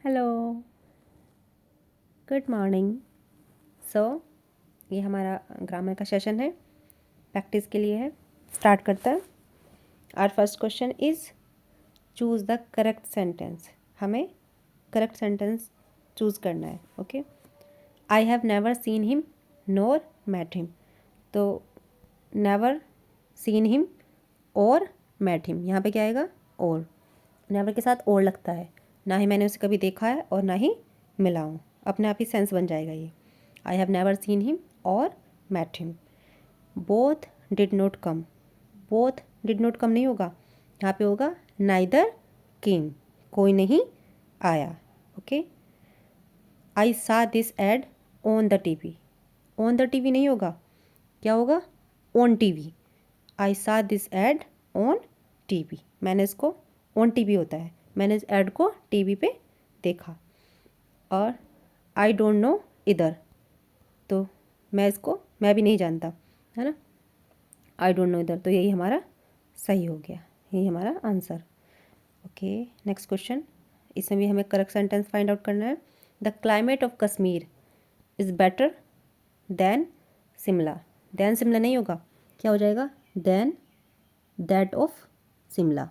Hello, good morning. सो ये हमारा grammar का सेशन है, प्रैक्टिस के लिए है। स्टार्ट करता है। Our first question is choose the correct sentence. हमें करेक्ट सेंटेंस चूज़ करना है। Okay, I have never seen him nor met him. तो नेवर सीन हिम और मैट हिम, यहाँ पे क्या आएगा? और। नेवर के साथ और लगता है, ना ही मैंने उसे कभी देखा है और ना ही मिला हूँ। अपने आप ही सेंस बन जाएगा ये। I have never seen him और met him. Both did not come. Both did not come नहीं होगा, यहाँ पे होगा नाइदर केम, कोई नहीं आया। Okay, I saw this ad on the TV. On the TV नहीं होगा, क्या होगा? On TV. I saw this ad on TV. मैंने इसको, ऑन टीवी होता है, मैंने इस एड को टीवी पे देखा। और आई डोंट नो इधर, तो मैं भी नहीं जानता, है ना। आई डोंट नो इधर, तो यही हमारा सही हो गया, यही हमारा आंसर। Okay, next question. इसमें भी हमें करेक्ट सेंटेंस फाइंड आउट करना है। The climate of Kashmir is better than Shimla. Than Shimla नहीं होगा, क्या हो जाएगा? Than that of Shimla.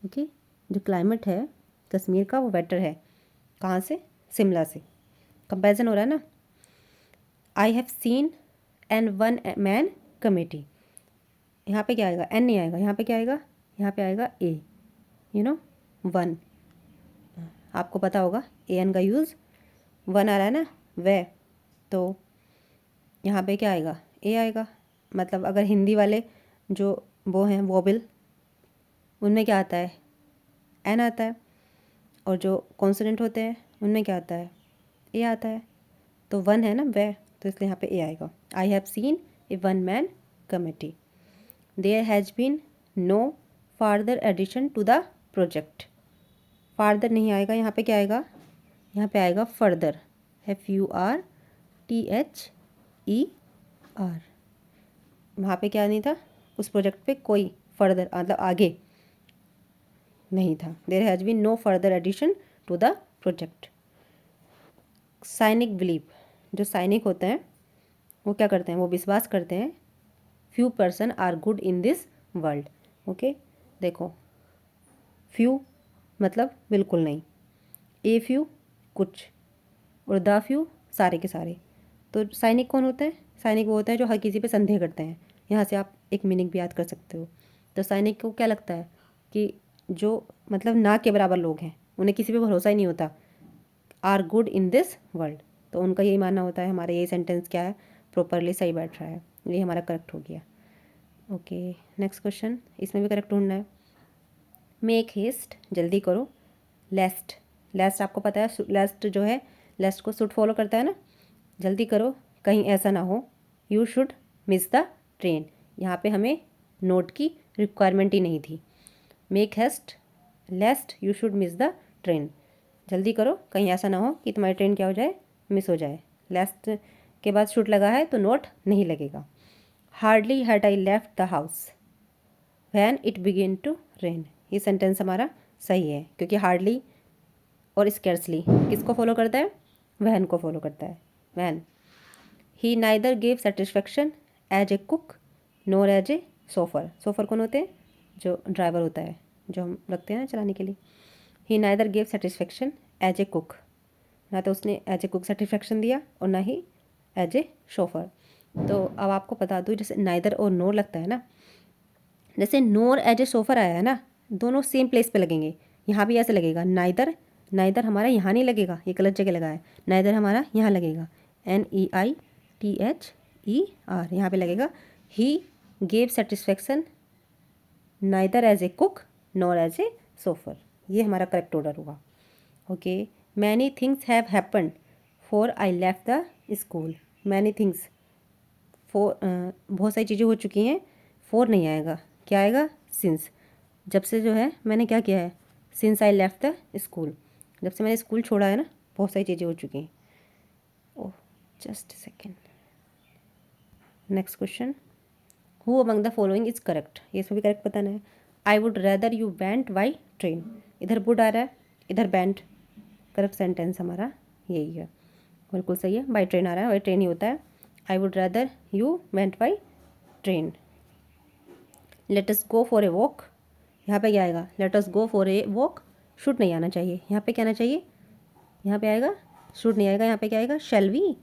Okay, जो क्लाइमेट है कश्मीर का वो बेटर है, कहाँ से? शिमला से। कंपैरिजन हो रहा है ना। आई have seen an one man committee. यहाँ पे क्या आएगा? एन नहीं आएगा, यहाँ पे क्या आएगा? यहाँ पे आएगा ए, वन। आपको पता होगा ए एन का यूज़, वन आ रहा है ना, वे, तो यहाँ पे क्या आएगा? ए आएगा। मतलब अगर हिंदी वाले जो वो हैं वोबल, उनमें क्या आता है? एन आता है। और जो कॉन्सोनेंट होते हैं उनमें क्या आता है? ए आता है। तो वन है ना, वे, तो इसलिए यहाँ पे ए आएगा। I have seen a one man committee. There has been no further addition to the project. Further नहीं आएगा, यहाँ पे क्या आएगा? यहाँ पे आएगा फर्दर, FURTHER। वहाँ पे क्या नहीं था? उस प्रोजेक्ट पे कोई फर्दर मतलब आगे नहीं था। There has been no further addition to the project. Cynic believe, जो साइनिक होते हैं वो क्या करते हैं? वो विश्वास करते हैं few person are good in this world. Okay, देखो, फ्यू मतलब बिल्कुल नहीं, ए फ्यू कुछ, और द फ्यू सारे के सारे। तो सैनिक कौन होता है? सैनिक वो होता है जो हर किसी पे संदेह करते हैं। यहाँ से आप एक मीनिंग भी याद कर सकते हो। तो सैनिक को क्या लगता है कि जो मतलब ना के बराबर लोग हैं, उन्हें किसी पे भरोसा ही नहीं होता, are good in this world. तो उनका यही मानना होता है। हमारा ये सेंटेंस क्या है? प्रॉपरली सही बैठ रहा है, ये हमारा करेक्ट हो गया। Okay, next question. इसमें भी करेक्ट ढूंढना है। मेक हेस्ट, जल्दी करो। लेस्ट, लेस्ट आपको पता है, लेस्ट जो है, लेस्ट को शुड फॉलो करता है ना। जल्दी करो, कहीं ऐसा ना हो you should miss the train. यहाँ पे हमें नोट की रिक्वायरमेंट ही नहीं थी। Make haste lest you should miss the train. जल्दी करो, कहीं ऐसा ना हो कि तुम्हारी ट्रेन क्या हो जाए? मिस हो जाए। लेस्ट के बाद शुड लगा है तो नोट नहीं लगेगा। Hardly had I left the house when it begin to rain. ये सेंटेंस हमारा सही है, क्योंकि हार्डली और स्केर्सली किसको फॉलो करता है? वैन को फॉलो करता है, when. He neither gave satisfaction as a cook nor as a chauffeur. Chauffeur कौन होते हैं? जो ड्राइवर होता है, जो हम रखते हैं ना चलाने के लिए। He neither gave satisfaction as a cook, ना तो उसने एज ए कुक सेटिस्फेक्शन दिया और ना ही एज ए शोफर। तो अब आपको बता दूँ, जैसे नाइदर और नोर लगता है ना, जैसे नोर एज ए शोफर आया है ना, दोनों सेम प्लेस पे लगेंगे। यहाँ भी ऐसे लगेगा नाइदर, नाइदर हमारा यहाँ नहीं लगेगा, ये गलत जगह लगा है। नाइदर हमारा यहाँ लगेगा, NEITHER, यहाँ पे लगेगा। He gave satisfaction neither as a cook nor as a chauffeur, ये हमारा करेक्ट ऑर्डर होगा। Okay, many things have happened for I left the school. Many things, for बहुत सारी चीज़ें हो चुकी हैं, फॉर नहीं आएगा, क्या आएगा? सिंस। जब से जो है मैंने क्या किया है? Since I left the school, जब से मैंने स्कूल छोड़ा है ना, बहुत सारी चीज़ें हो चुकी हैं। Oh, just second. Next question. Who among the following is correct, ये इसमें भी करेक्ट बताना है। I would rather you went by train. इधर वुड आ रहा है, इधर वेंट, करेक्ट सेंटेंस हमारा यही है, बिल्कुल सही है। बाई ट्रेन आ रहा है, बाई ट्रेन ही होता है। I would rather you went by train. Let us go for a walk, यहाँ पे क्या आएगा? Let us go for a walk, should नहीं आना चाहिए, यहाँ पे क्या आना चाहिए? यहाँ पे आएगा शुड, नहीं आएगा, यहाँ पे क्या आएगा? Shall we.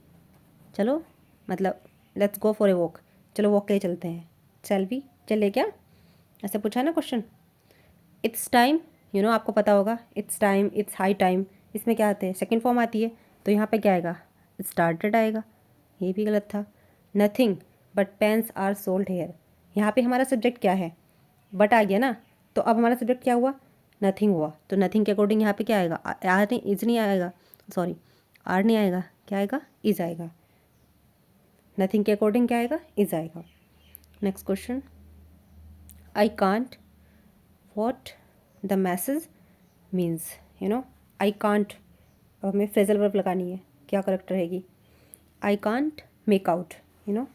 चलो मतलब let's go for a walk, चलो वॉक के लिए चलते हैं, शैल वी चले क्या? ऐसे पूछा ना question. It's time, you know आपको पता होगा, it's time, it's high time, इसमें क्या आते हैं? सेकेंड फॉर्म आती है, तो यहाँ पे क्या आएगा? स्टार्टेड आएगा, ये भी गलत था। Nothing but pens are sold here, यहाँ पे हमारा सब्जेक्ट क्या है? बट आ गया ना, तो अब हमारा सब्जेक्ट क्या हुआ? नथिंग हुआ, तो नथिंग के अकॉर्डिंग यहाँ पे क्या आएगा? आर नहीं, इज नहीं आएगा, सॉरी आर नहीं आएगा, क्या आएगा? इज आएगा। नथिंग के अकॉर्डिंग क्या आएगा? इज आएगा। Next question, I can't what the message means, you know I can't, अब हमें फ्रेजल वर्ब लगानी है, क्या करेक्ट रहेगी? I can't make out, you know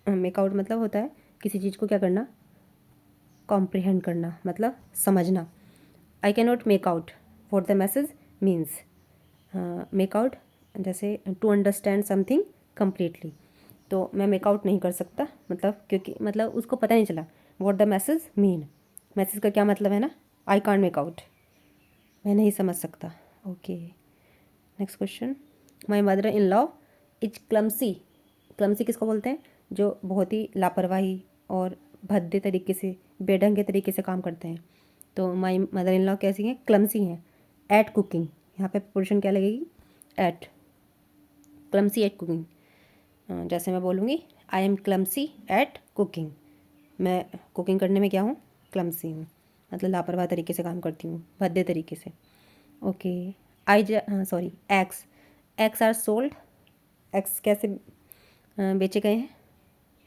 make out मतलब होता है किसी चीज़ को क्या करना? कॉम्प्रिहेंड करना, मतलब समझना। I can not make out what the message means, make out जैसे टू अंडरस्टैंड समथिंग कम्प्लीटली, तो मैं मेक आउट नहीं कर सकता, मतलब क्योंकि मतलब उसको पता नहीं चला what the message mean, message का क्या मतलब है ना? आई कांट मेक आउट, मैं नहीं समझ सकता। Okay next question, my mother in law is clumsy, clumsy किसको बोलते हैं? जो बहुत ही लापरवाही और भद्दे तरीके से, बेढंगे तरीके से काम करते हैं, तो माई मदर इन लॉ कैसी हैं? क्लमसी हैं। एट कुकिंग, यहाँ पे पोजीशन क्या लगेगी? At, clumsy at cooking. जैसे मैं बोलूँगी I am clumsy at cooking, मैं कुकिंग करने में क्या हूँ? क्लमसी हूँ, मतलब लापरवाह तरीके से काम करती हूँ, भद्दे तरीके से। Okay sorry eggs, eggs are sold, eggs कैसे बेचे गए हैं?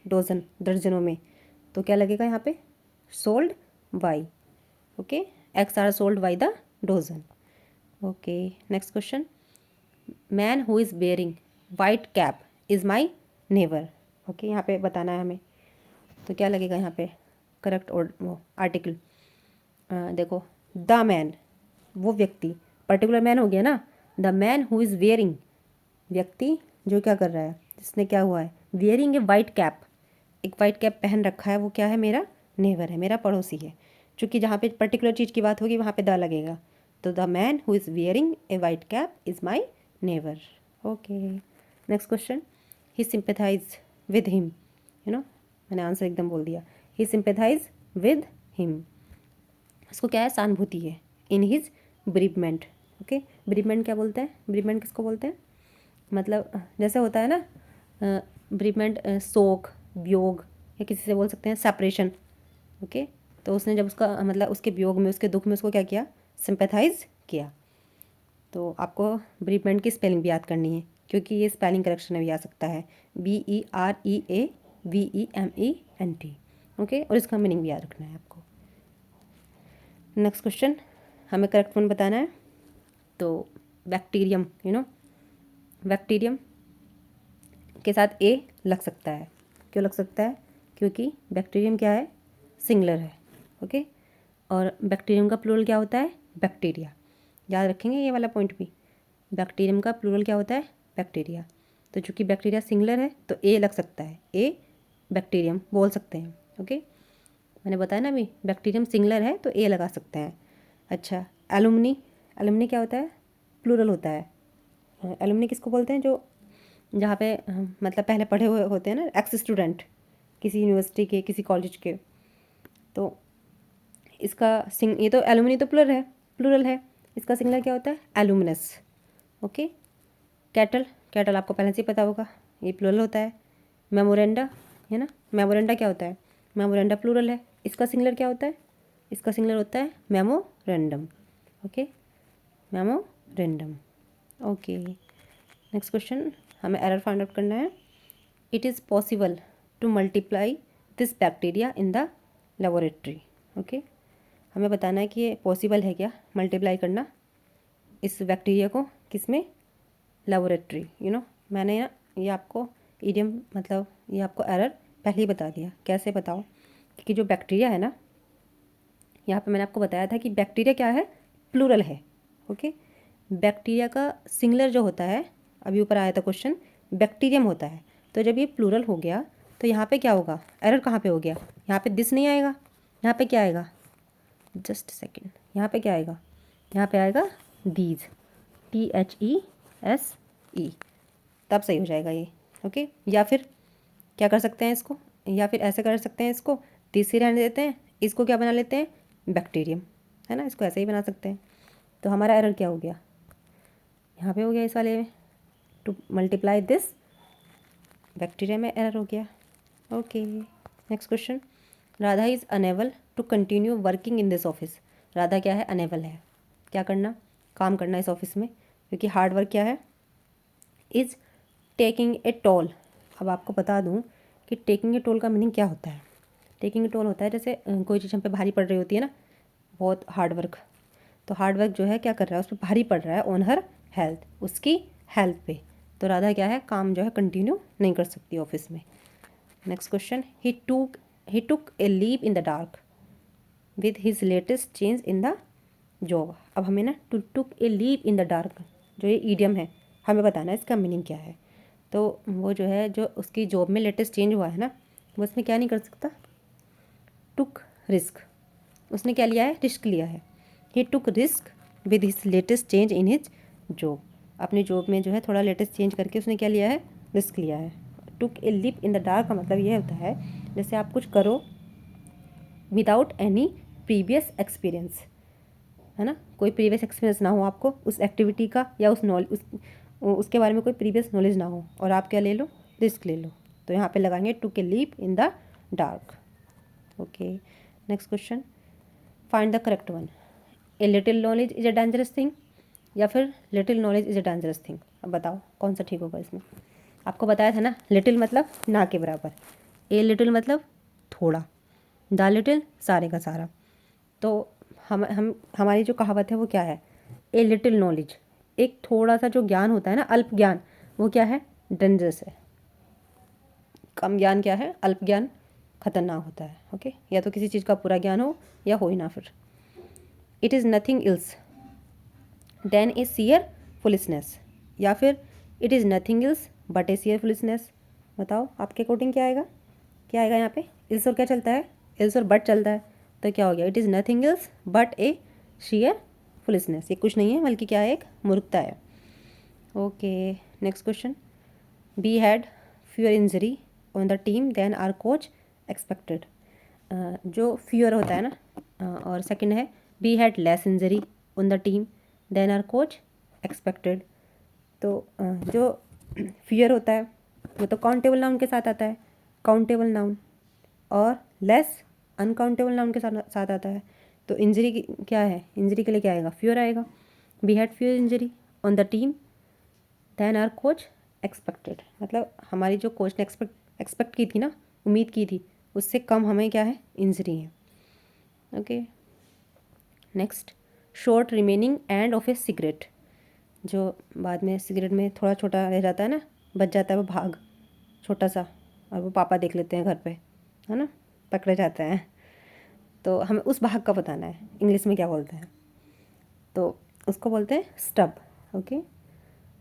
डोजन, दर्जनों में, तो क्या लगेगा यहाँ पे? Sold by. Okay eggs are sold by the dozen. Okay next question, man who is wearing white cap is my neighbour. Okay यहाँ पे बताना है हमें, तो क्या लगेगा यहाँ पे करेक्ट? और वो आर्टिकल देखो, द मैन, वो व्यक्ति, पर्टिकुलर मैन हो गया ना, the man who is wearing, व्यक्ति जो क्या कर रहा है, जिसने क्या हुआ है? वेयरिंग ए वाइट कैप, एक वाइट कैप पहन रखा है, वो क्या है? मेरा नेबर है, मेरा पड़ोसी है। क्योंकि जहाँ पे पर्टिकुलर चीज़ की बात होगी वहाँ पे द लगेगा, तो the man who is wearing A white cap is my neighbour. Okay next question, he sympathise with him, you know मैंने आंसर एकदम बोल दिया, ही सिंपैथाइज विद हिम, इसको क्या है? सहानुभूति है। In his bereavement, okay bereavement क्या बोलते हैं? ब्रीवमेंट किसको बोलते हैं? मतलब जैसे होता है ना ब्रीवमेंट, शोक, वियोग, या किसी से बोल सकते हैं सेपरेशन। ओके तो उसने जब उसका मतलब उसके वियोग में, उसके दुख में उसको क्या किया? सिंपैथाइज किया। तो आपको ब्रीवमेंट की स्पेलिंग भी याद करनी है, क्योंकि ये स्पेलिंग करेक्शन में भी आ सकता है, BEREAVEMENT। ओके और इसका मीनिंग भी याद रखना है आपको। नेक्स्ट क्वेश्चन, हमें करेक्ट वन बताना है, तो बैक्टीरियम, यू नो बैक्टीरियम के साथ ए लग सकता है, क्यों लग सकता है? क्योंकि बैक्टीरियम क्या है? सिंगुलर है। ओके और बैक्टीरियम का प्लूरल क्या होता है? बैक्टीरिया, याद रखेंगे ये वाला पॉइंट भी, बैक्टीरियम का प्लूरल क्या होता है? बैक्टीरिया। तो चूँकि बैक्टीरिया सिंगुलर है तो ए लग सकता है, ए बैक्टीरियम बोल सकते हैं। ओके मैंने बताया ना अभी, बैक्टीरियम सिंगुलर है तो ए लगा सकते हैं। अच्छा एलुमनी, एलुमनी क्या होता है? प्लूरल होता है। एलुमनी किसको बोलते हैं? जो जहाँ पे मतलब पहले पढ़े हुए होते हैं ना, एक्स स्टूडेंट किसी यूनिवर्सिटी के, किसी कॉलेज के, तो इसका ये तो एलुमनी तो प्लूरल है, इसका सिंगुलर क्या होता है? एलुमिनस। ओके कैटल, कैटल आपको पहले से ही पता होगा, ये प्लूरल होता है। मेमोरेंडा है ना, मेमोरेंडा क्या होता है? मेमोरेंडा प्लूरल है, इसका सिंगुलर क्या होता है? इसका सिंगुलर होता है memorandum. Okay memorandum. Okay next question, हमें एरर फाइंड आउट करना है। It is possible to multiply this bacteria in the laboratory. Okay हमें बताना है कि ये पॉसिबल है क्या मल्टीप्लाई करना इस बैक्टीरिया को, किस में? लेबोरेटरी। यू नो मैंने ना ये आपको इडियम मतलब ये आपको एरर पहले ही बता दिया, कैसे बताओ? क्योंकि जो बैक्टीरिया है ना, यहाँ पे मैंने आपको बताया था कि बैक्टीरिया क्या है? प्लूरल है। ओके बैक्टीरिया का सिंगुलर जो होता है, अभी ऊपर आया था क्वेश्चन, बैक्टीरियम होता है। तो जब ये प्लूरल हो गया तो यहाँ पे क्या होगा, एरर कहाँ पे हो गया, यहाँ पे दिस नहीं आएगा, यहाँ पे क्या आएगा, जस्ट सेकेंड, यहाँ पे क्या आएगा, यहाँ पे आएगा दीज, THESE, तब सही हो जाएगा ये। ओके, या फिर क्या कर सकते हैं इसको, या फिर ऐसे कर सकते हैं, इसको तीसरी रहने देते हैं, इसको क्या बना लेते हैं, बैक्टीरियम, है ना, इसको ऐसे ही बना सकते हैं। तो हमारा एरर क्या हो गया, यहाँ पे हो गया इस वाले में, टू मल्टीप्लाई दिस, बैक्टीरिया में एरर हो गया। Okay, next question, Radha is unable to continue working in this office. Radha क्या है, अनेबल है, क्या करना, काम करना इस ऑफिस में, क्योंकि हार्ड वर्क क्या है, इज़ टेकिंग ए टोल। अब आपको बता दूं कि टेकिंग ए टोल का मीनिंग क्या होता है। टेकिंग ए टोल होता है जैसे कोई चीज़ हम पे भारी पड़ रही होती है ना, बहुत हार्ड वर्क, तो हार्ड वर्क जो है क्या कर रहा है, उस पर भारी पड़ रहा है, ऑन हर हेल्थ, उसकी हेल्थ पे। तो राधा क्या है, काम जो है कंटिन्यू नहीं कर सकती ऑफिस में। Next question, he took a leap in the dark with his latest change in the job. अब हमें ना took a leap in the dark, जो ये ईडियम है, हमें बताना है इसका मीनिंग क्या है। तो वो जो है, जो उसकी जॉब में लेटेस्ट चेंज हुआ है ना, वो उसमें क्या नहीं कर सकता, टुक रिस्क, उसने क्या लिया है, रिस्क लिया है। He took risk with his latest change in his job, अपनी जॉब में जो है थोड़ा लेटेस्ट चेंज करके उसने क्या लिया है, रिस्क लिया है। टुक ए लिप इन द डार्क का मतलब ये होता है जैसे आप कुछ करो विदाउट एनी प्रीवियस एक्सपीरियंस, है ना, कोई प्रीवियस एक्सपीरियंस ना हो आपको उस एक्टिविटी का, या उस नॉलेज उसके बारे में कोई प्रीवियस नॉलेज ना हो, और आप क्या ले लो, रिस्क ले लो। तो यहाँ पे लगाएंगे टू के leap in the dark. Okay, next question, find the correct one. A little knowledge is a dangerous thing, या फिर little knowledge is a dangerous thing. अब बताओ कौन सा ठीक होगा इसमें। आपको बताया था ना, लिटिल मतलब ना के बराबर, ए लिटिल मतलब थोड़ा, द लिटिल सारे का सारा। तो हम हमारी जो कहावत है वो क्या है, ए लिटिल नॉलेज, एक थोड़ा सा जो ज्ञान होता है ना, अल्प ज्ञान, वो क्या है, डेंजरस है। कम ज्ञान क्या है, अल्प ज्ञान खतरनाक होता है। ओके, या तो किसी चीज़ का पूरा ज्ञान हो या हो ही ना फिर। It is nothing else than a sheer foolishness, या फिर it is nothing else but a sheer foolishness. बताओ आपके अकॉर्डिंग क्या आएगा, क्या आएगा यहाँ पे, इल्स और क्या चलता है, इल्स और बट चलता है, तो क्या हो गया, it is nothing else but A share foolishness, ये कुछ नहीं है बल्कि क्या है, एक मूर्खता है। Okay, next question, we had fewer injury on the team than our coach expected. जो फ्यूअर होता है ना, और सेकंड है we had less injury on the team than our coach expected. तो जो फ्यूअर होता है वो तो काउंटेबल नाउन के साथ आता है, काउंटेबल नाउन, और लेस अनकाउंटेबल नाउन के साथ आता है। तो इंजरी क्या है, इंजरी के लिए क्या आएगा, फ्यूअर आएगा। We had fewer injury on the team than our coach expected, मतलब हमारी जो कोच ने एक्सपेक्ट की थी ना, उम्मीद की थी, उससे कम हमें क्या है, इंजरी है। Okay, next, short remaining end of A cigarette, जो बाद में सिगरेट में थोड़ा छोटा रह जाता है ना, बच जाता है वो भाग छोटा सा, और वो पापा देख लेते हैं घर पे, है ना, पकड़े जाते हैं। तो हमें उस भाग का बताना है, इंग्लिश में क्या बोलते हैं, तो उसको बोलते हैं स्टब। ओके,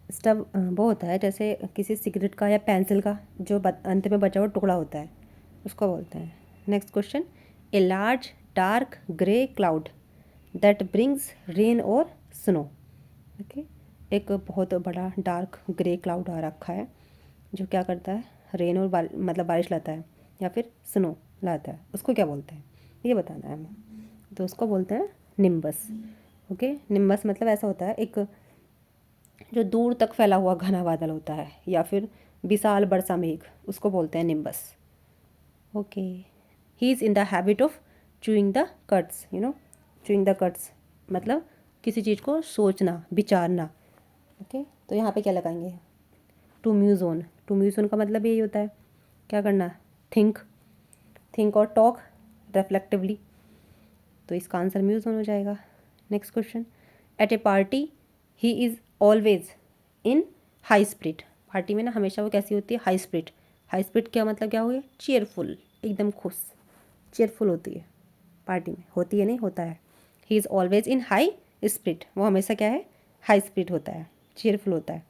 स्टब वो होता है जैसे किसी सिगरेट का या पेंसिल का जो अंत में बचा हुआ टुकड़ा होता है, उसको बोलते हैं। Next question, a large dark grey cloud that brings rain और स्नो। ओके, एक बहुत बड़ा डार्क ग्रे क्लाउड आ रखा है जो क्या करता है, रेन और मतलब बारिश लाता है या फिर स्नो लाता है, उसको क्या बोलते हैं, ये बताना है हमें। तो उसको बोलते हैं निम्बस। ओके, निम्बस मतलब ऐसा होता है एक जो दूर तक फैला हुआ घना बादल होता है, या फिर विशाल बरसा मेघ, उसको बोलते हैं nimbus. Okay, he is in the habit of chewing the cuts, you know, chewing the cuts मतलब किसी चीज़ को सोचना, विचारना। ओके, तो यहाँ पे क्या लगाएंगे, to muse on. To muse on का मतलब यही होता है क्या करना, थिंक और टॉक रिफ्लेक्टिवली, तो इसका आंसर म्यूज ऑन हो जाएगा। Next question, at a party he is always in high spirit. Party में ना हमेशा वो कैसी होती है, हाई स्पिरिट। हाई स्पिरिट क्या मतलब क्या हो गया, चीयरफुल, एकदम खुश, चीयरफुल होती है पार्टी में, होती है नहीं, होता है। ही is always in high spirit, वो हमेशा क्या है, हाई स्पिरिट होता है, चीयरफुल होता है।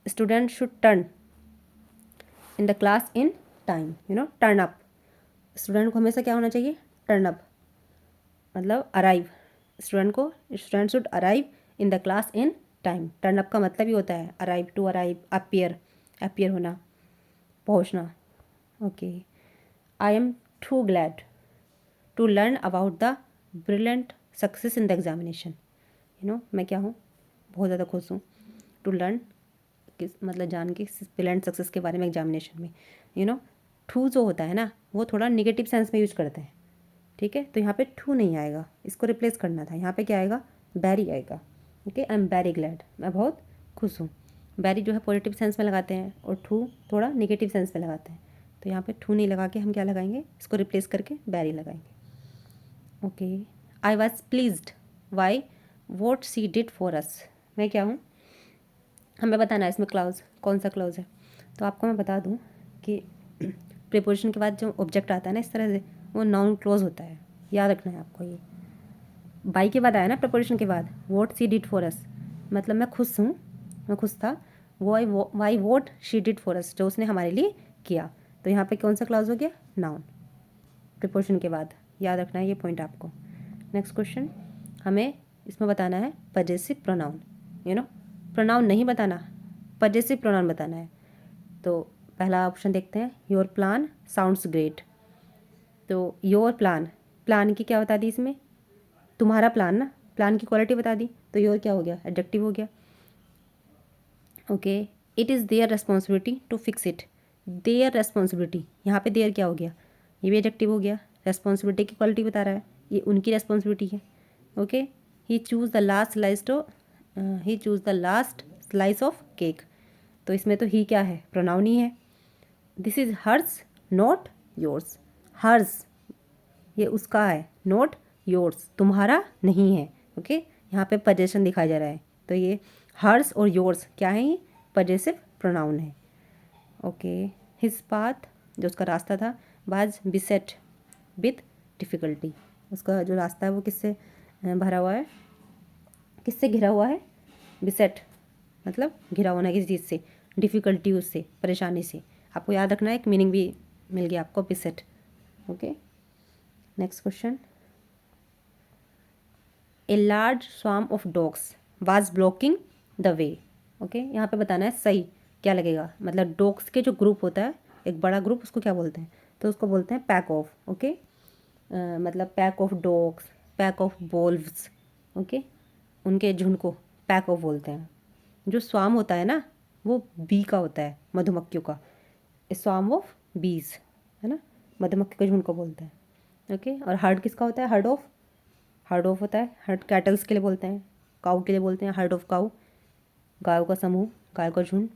Student should turn in the class in time, turn up. Student को हमेशा क्या होना चाहिए, टर्न अप, मतलब arrive. Student should arrive in the class in time. Turn up का मतलब ही होता है अराइव, टू अराइव, अपीयर होना, पहुंचना। Okay, I am too glad to learn about the brilliant success in the examination. मैं क्या हूँ, बहुत ज़्यादा खुश हूँ। टू लर्न मतलब जान के ब्रिलियंट सक्सेस के बारे में एग्जामिनेशन में। टू जो होता है ना, वो थोड़ा निगेटिव सेंस में यूज करते हैं, ठीक है। तो यहाँ पे टू नहीं आएगा, इसको रिप्लेस करना था। यहाँ पे क्या आएगा, वेरी आएगा। Okay, I am very glad, मैं बहुत खुश हूँ। वेरी जो है पॉजिटिव सेंस में लगाते हैं और टू थोड़ा निगेटिव सेंस में लगाते हैं। तो यहाँ पे टू नहीं लगा के हम क्या लगाएंगे, इसको रिप्लेस करके वेरी लगाएंगे। Okay, I was pleased by what she did for us. मैं क्या हूँ, हमें बताना है इसमें क्लॉज कौन सा क्लॉज है। तो आपको मैं बता दूँ कि प्रीपोजिशन के बाद जो ऑब्जेक्ट आता है ना इस तरह से, वो नाउन क्लॉज होता है, याद रखना है आपको। ये बाई के बाद आया ना प्रीपोजिशन के बाद, what she did for us, मतलब मैं खुश हूँ, मैं खुश था। By what she did for us, जो उसने हमारे लिए किया। तो यहाँ पे कौन सा क्लॉज हो गया, नाउन, प्रीपोजिशन के बाद। याद रखना है ये पॉइंट आपको। नेक्स्ट क्वेश्चन, हमें इसमें बताना है पजेसिव प्रोनाउन। प्रोनाउन नहीं बताना, पजेसिव प्रोनाउन बताना है। तो पहला ऑप्शन देखते हैं, योर प्लान साउंड्स ग्रेट। तो योर प्लान की क्या बता दी इसमें, तुम्हारा प्लान ना, प्लान की क्वालिटी बता दी। तो योर क्या हो गया, एडजेक्टिव हो गया। Okay, it is their responsibility to fix it. Their responsibility, यहाँ पे देयर क्या हो गया, ये भी एडजेक्टिव हो गया। रेस्पॉन्सिबिलिटी की क्वालिटी बता रहा है, ये उनकी रेस्पॉन्सिबिलिटी है। Okay, he choose the last slice of cake. तो इसमें तो ही क्या है, प्रोनाउन ही है। This is hers not yours. Hers ये उसका है, नॉट योर्स तुम्हारा नहीं है। ओके, यहाँ पे पजेशन दिखाया जा रहा है, तो ये हर्स और योर्स क्या है, ये पजेसिव प्रोनाउन है। ओके, हिज पाथ जो उसका रास्ता था, वाज बिसेट विथ डिफ़िकल्टी। उसका जो रास्ता है वो किससे भरा हुआ है, किससे घिरा हुआ है, बिसेट मतलब घिरा होना किसी चीज़ से, डिफ़िकल्टी उससे, परेशानी से। आपको याद रखना है, एक मीनिंग भी मिल गया आपको, beset. Okay, next question, a large swarm of dogs was blocking the way. Okay, यहाँ पे बताना है सही क्या लगेगा, मतलब डॉग्स के जो ग्रुप होता है, एक बड़ा ग्रुप, उसको क्या बोलते हैं, तो उसको बोलते हैं पैक ऑफ। ओके, मतलब pack of dogs, pack of wolves. Okay, उनके झुंड को पैक ऑफ बोलते हैं। जो स्वार्म होता है ना, वो बी का होता है, मधुमक्खियों का। स्वार्म ऑफ बीज है ना, मधुमक्खी के झुंड को बोलते हैं। ओके, और हर्ड किसका होता है, हर्ड ऑफ होता है, हर्ड कैटल्स के लिए बोलते हैं, काऊ के लिए बोलते हैं हर्ड ऑफ काऊ, गायों का समूह, गायों का झुंड।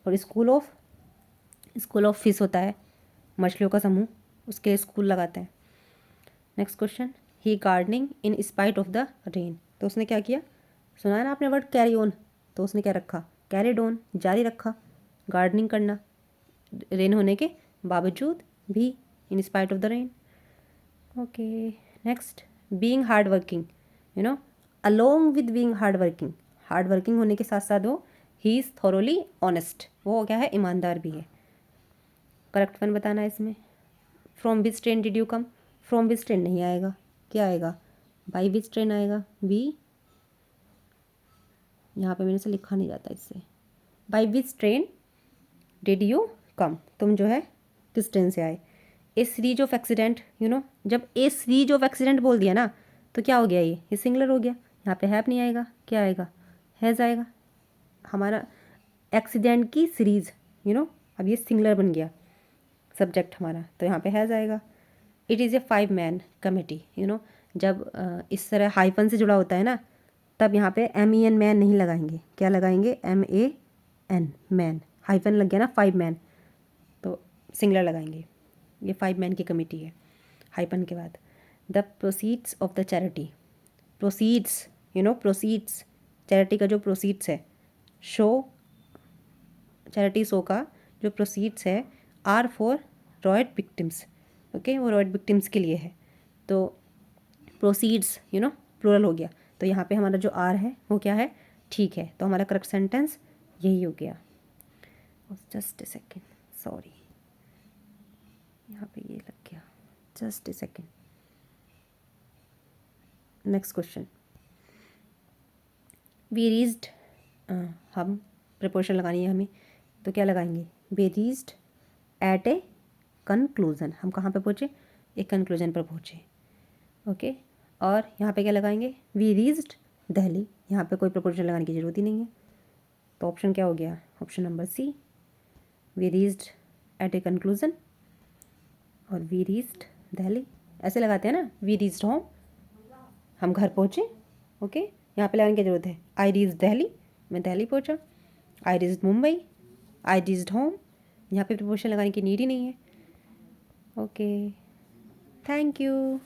और स्कूल ऑफ फिश होता है, मछलियों का समूह, उसके स्कूल लगाते हैं। Next question, he gardening in spite of the rain. तो उसने क्या किया, सुना है ना आपने वर्ड कैरी ऑन, तो उसने क्या रखा, कैरिड ऑन, जारी रखा गार्डनिंग करना, रेन होने के बावजूद भी, in spite of the rain. Okay, next, being hard working, along with being hard working होने के साथ साथ वो ही इज़ थॉरोली ऑनेस्ट, वो क्या है, ईमानदार भी है। करेक्ट वन बताना है इसमें। From which train did you come, from which train नहीं आएगा, क्या आएगा, बाई विच ट्रेन आएगा, बी, यहाँ पे मेरे से लिखा नहीं जाता इससे। By which train did you come, तुम जो है किस ट्रेन से आए। ए सीरीज ऑफ एक्सीडेंट, जब ए सीरीज ऑफ एक्सीडेंट बोल दिया ना, तो क्या हो गया, ये सिंगुलर हो गया। यहाँ पे हैव नहीं आएगा, क्या आएगा, हैज़ आएगा। हमारा एक्सीडेंट की सीरीज़, अब ये सिंगुलर बन गया सब्जेक्ट हमारा, तो यहाँ पे हैज़ आएगा। It is a 5 man committee, जब इस तरह हाइफन से जुड़ा होता है ना, तब यहाँ पे MEN मैन नहीं लगाएंगे, क्या लगाएंगे, MAN मैन, हाइफन लग गया ना, 5 मैन, तो सिंगुलर लगाएंगे। ये 5 मैन की कमेटी है हाइपन के बाद। The proceeds of the charity, proceeds, proceeds, charity का जो प्रोसीड्स है, शो, चैरिटी शो का जो प्रोसीड्स है, आर फॉर रॉयड विक्टिम्स। ओके, वो रॉयड विक्टिम्स के लिए है। तो प्रोसीड्स प्लूरल हो गया, तो यहाँ पे हमारा जो आर है वो क्या है, ठीक है, तो हमारा करेक्ट सेंटेंस यही हो गया। जस्ट ए सेकेंड, सॉरी, यहाँ पे ये लग गया, just a second. Next question, we reached, हम प्रपोजन लगानी है हमें, तो क्या लगाएंगे, we reached at a conclusion, हम कहाँ पे पहुँचे, एक कंक्लूजन पर पहुँचे। ओके, और यहाँ पे क्या लगाएंगे, वी रीच्ड दिल्ली, यहाँ पे कोई प्रपोजन लगाने की ज़रूरत ही नहीं है, तो ऑप्शन क्या हो गया, option number C, we reached at a conclusion और वी रीच्ड दिल्ली। ऐसे लगाते हैं ना, वी रीच्ड होम, हम घर पहुँचे। ओके, यहाँ पे लगाने की ज़रूरत है, आई रीच्ड दिल्ली, मैं दिल्ली पहुँचा। I reached Mumbai, I reached home, यहाँ पे प्रपोजन लगाने की नीड ही नहीं है। Okay, thank you.